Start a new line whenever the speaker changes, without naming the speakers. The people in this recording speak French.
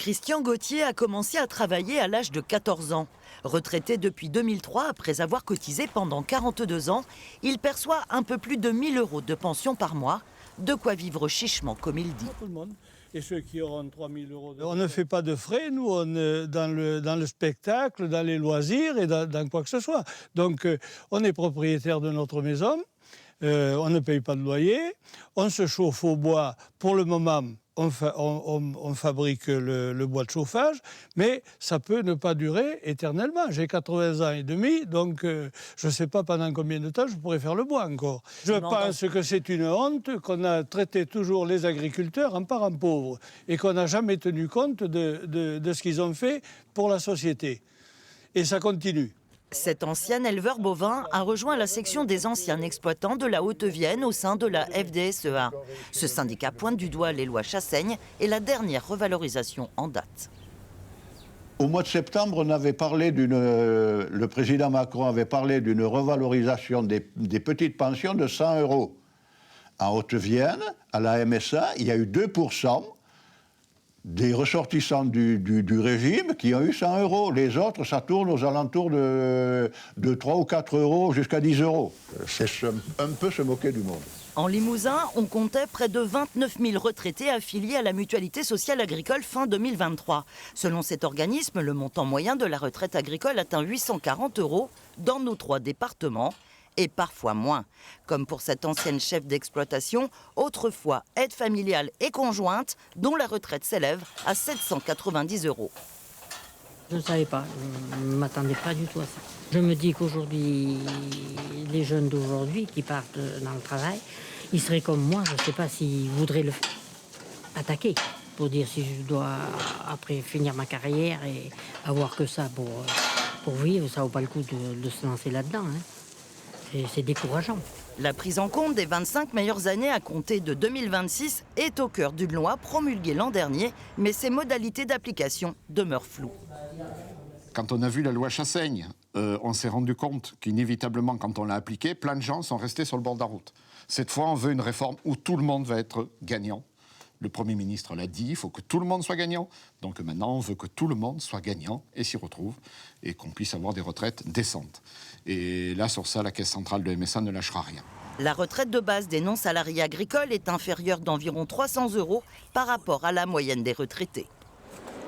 Christian Gauthier a commencé à travailler à l'âge de 14 ans. Retraité depuis 2003 après avoir cotisé pendant 42 ans, il perçoit un peu plus de 1 000 € de pension par mois, de quoi vivre chichement comme il dit.
Tout le monde. Et ceux qui auront 3 000 €. On ne fait pas de frais, nous, dans le spectacle, dans les loisirs et dans quoi que ce soit. Donc, on est propriétaire de notre maison, on ne paye pas de loyer, on se chauffe au bois pour le moment. On fabrique le bois de chauffage, mais ça peut ne pas durer éternellement. J'ai 80 ans et demi, donc je ne sais pas pendant combien de temps je pourrais faire le bois encore. Je pense que c'est une honte qu'on a traité toujours les agriculteurs en parents pauvres et qu'on n'a jamais tenu compte de ce qu'ils ont fait pour la société. Et ça continue.
Cet ancien éleveur bovin a rejoint la section des anciens exploitants de la Haute-Vienne au sein de la FDSEA. Ce syndicat pointe du doigt les lois Chassaigne et la dernière revalorisation en date.
Au mois de septembre, le président Macron avait parlé d'une revalorisation des petites pensions de 100 €. En Haute-Vienne, à la MSA, il y a eu 2% des ressortissants du régime qui ont eu 100 €. Les autres, ça tourne aux alentours de 3 ou 4 € jusqu'à 10 €. C'est un peu se moquer du monde.
En Limousin, on comptait près de 29 000 retraités affiliés à la Mutualité sociale agricole fin 2023. Selon cet organisme, le montant moyen de la retraite agricole atteint 840 € dans nos 3 départements. Et parfois moins. Comme pour cette ancienne chef d'exploitation, autrefois aide familiale et conjointe, dont la retraite s'élève à 790 €.
Je ne savais pas, je ne m'attendais pas du tout à ça. Je me dis qu'aujourd'hui, les jeunes d'aujourd'hui qui partent dans le travail, ils seraient comme moi, je ne sais pas s'ils voudraient le attaquer, pour dire si je dois après finir ma carrière et avoir que ça pour vivre, ça vaut pas le coup de se lancer là-dedans. C'est décourageant.
La prise en compte des 25 meilleures années à compter de 2026 est au cœur d'une loi promulguée l'an dernier, mais ses modalités d'application demeurent floues.
Quand on a vu la loi Chassaigne, on s'est rendu compte qu'inévitablement, quand on l'a appliquée, plein de gens sont restés sur le bord de la route. Cette fois, on veut une réforme où tout le monde va être gagnant. Le Premier ministre l'a dit, il faut que tout le monde soit gagnant. Donc maintenant, on veut que tout le monde soit gagnant et s'y retrouve et qu'on puisse avoir des retraites décentes. Et là, sur ça, la Caisse centrale de MSA ne lâchera rien.
La retraite de base des non-salariés agricoles est inférieure d'environ 300 € par rapport à la moyenne des retraités.